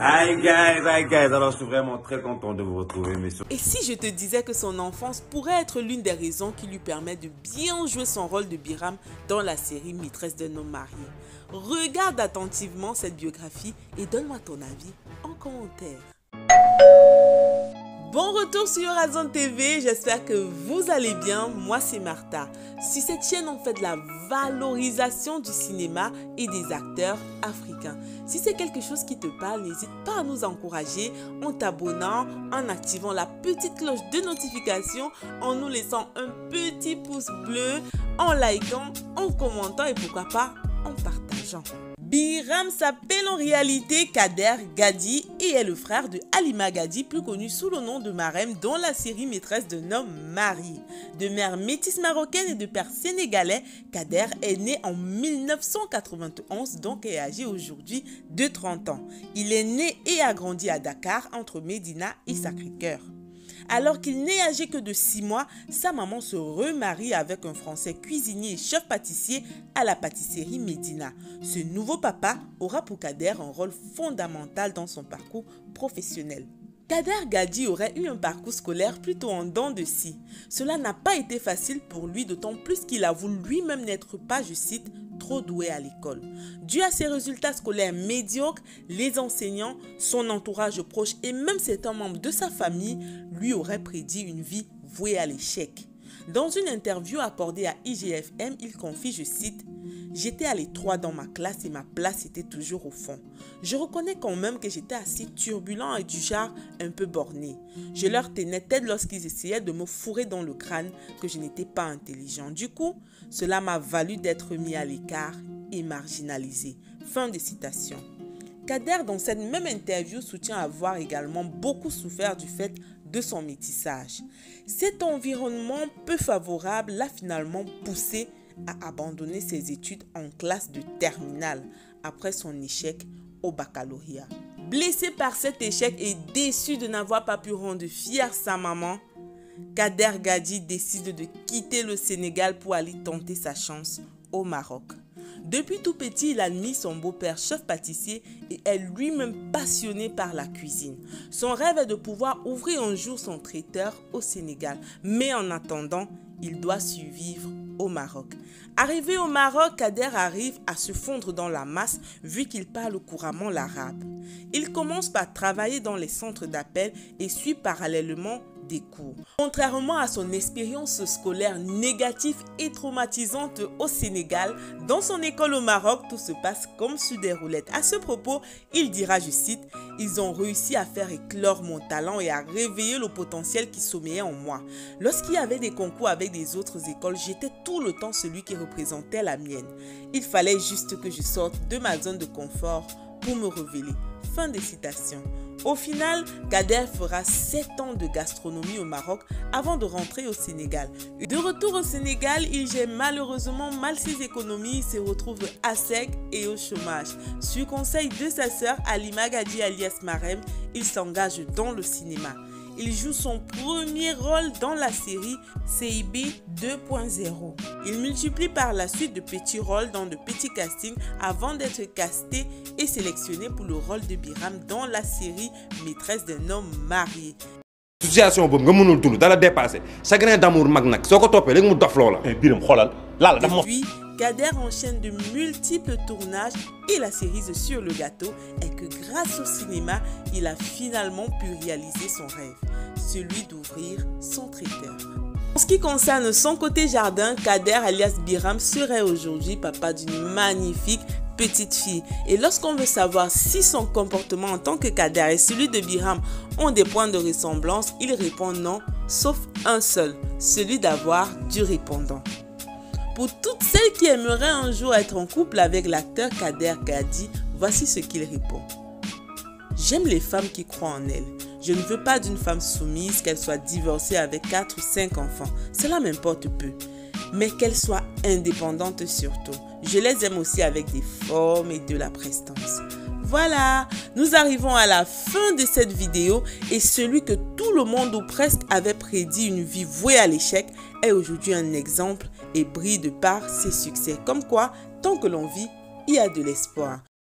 Hi guys, alors je suis vraiment très content de vous retrouver, messieurs. Et si je te disais que son enfance pourrait être l'une des raisons qui lui permet de bien jouer son rôle de Biram dans la série Maîtresse d'un homme marié? Regarde attentivement cette biographie et donne-moi ton avis en commentaire. Bon retour sur Horizon TV, j'espère que vous allez bien, moi c'est Martha. Sur cette chaîne on fait de la valorisation du cinéma et des acteurs africains. Si c'est quelque chose qui te parle, n'hésite pas à nous encourager en t'abonnant, en activant la petite cloche de notification, en nous laissant un petit pouce bleu, en likant, en commentant et pourquoi pas en partageant. Biram s'appelle en réalité Kader Gadi et est le frère de Halima Gadi, plus connu sous le nom de Marème dans la série Maîtresse d'un homme marié. De mère métisse marocaine et de père sénégalais, Kader est né en 1991, donc est âgé aujourd'hui de 30 ans. Il est né et a grandi à Dakar, entre Médina et Sacré-Cœur. Alors qu'il n'est âgé que de 6 mois, sa maman se remarie avec un Français cuisinier et chef pâtissier à la pâtisserie Médina. Ce nouveau papa aura pour Kader un rôle fondamental dans son parcours professionnel. Kader Gadi aurait eu un parcours scolaire plutôt en dents de scie. Cela n'a pas été facile pour lui, d'autant plus qu'il avoue lui-même n'être pas, je cite, trop doué à l'école. Dû à ses résultats scolaires médiocres, les enseignants, son entourage proche et même certains membres de sa famille lui auraient prédit une vie vouée à l'échec. Dans une interview accordée à IGFM, il confie, je cite, « J'étais à l'étroit dans ma classe et ma place était toujours au fond. Je reconnais quand même que j'étais assez turbulent et du genre un peu borné. Je leur tenais tête lorsqu'ils essayaient de me fourrer dans le crâne que je n'étais pas intelligent. Du coup, cela m'a valu d'être mis à l'écart et marginalisé. » Fin de citation. Kader, dans cette même interview, soutient avoir également beaucoup souffert du fait de son métissage. Cet environnement peu favorable l'a finalement poussé à abandonner ses études en classe de terminale après son échec au baccalauréat. Blessé par cet échec et déçu de n'avoir pas pu rendre fière sa maman, Kader Gadi décide de quitter le Sénégal pour aller tenter sa chance au Maroc. Depuis tout petit, il admire son beau-père chef pâtissier et est lui-même passionné par la cuisine. Son rêve est de pouvoir ouvrir un jour son traiteur au Sénégal. Mais en attendant, il doit survivre au Maroc. Arrivé au Maroc, Kader arrive à se fondre dans la masse vu qu'il parle couramment l'arabe. Il commence par travailler dans les centres d'appel et suit parallèlement des cours. Contrairement à son expérience scolaire négative et traumatisante au Sénégal, dans son école au Maroc, tout se passe comme sur des roulettes. À ce propos, il dira, je cite, « Ils ont réussi à faire éclore mon talent et à réveiller le potentiel qui sommeillait en moi. Lorsqu'il y avait des concours avec des autres écoles, j'étais tout le temps celui qui représentait la mienne. Il fallait juste que je sorte de ma zone de confort pour me révéler. » Fin de citation. Au final, Kader fera 7 ans de gastronomie au Maroc avant de rentrer au Sénégal. De retour au Sénégal, il gère malheureusement mal ses économies, il se retrouve à sec et au chômage. Sur conseil de sa sœur Halima Gadi alias Marème, il s'engage dans le cinéma. Il joue son premier rôle dans la série CIB 2.0. Il multiplie par la suite de petits rôles dans de petits castings avant d'être casté et sélectionné pour le rôle de Biram dans la série Maîtresse d'un homme marié. Situation boobu nga mënul dund dala dépassé chagrin d'amour mag nag soo ko toppee léegi mu dof loola. Biram xoolal laala dama. Depuis, Kader enchaîne de multiples tournages et la cerise sur le gâteau est que grâce au cinéma, il a finalement pu réaliser son rêve, celui d'ouvrir son traiteur. En ce qui concerne son côté jardin, Kader alias Biram serait aujourd'hui papa d'une magnifique petite fille. Et lorsqu'on veut savoir si son comportement en tant que Kader et celui de Biram ont des points de ressemblance, il répond non, sauf un seul, celui d'avoir du répondant. Pour toutes celles qui aimeraient un jour être en couple avec l'acteur Kader Gadi, voici ce qu'il répond. J'aime les femmes qui croient en elles. Je ne veux pas d'une femme soumise, qu'elle soit divorcée avec 4 ou 5 enfants. Cela m'importe peu. Mais qu'elle soit indépendante surtout. Je les aime aussi avec des formes et de la prestance. Voilà, nous arrivons à la fin de cette vidéo et celui que tout le monde ou presque avait prédit une vie vouée à l'échec est aujourd'hui un exemple et brille de par ses succès. Comme quoi, tant que l'on vit, il y a de l'espoir.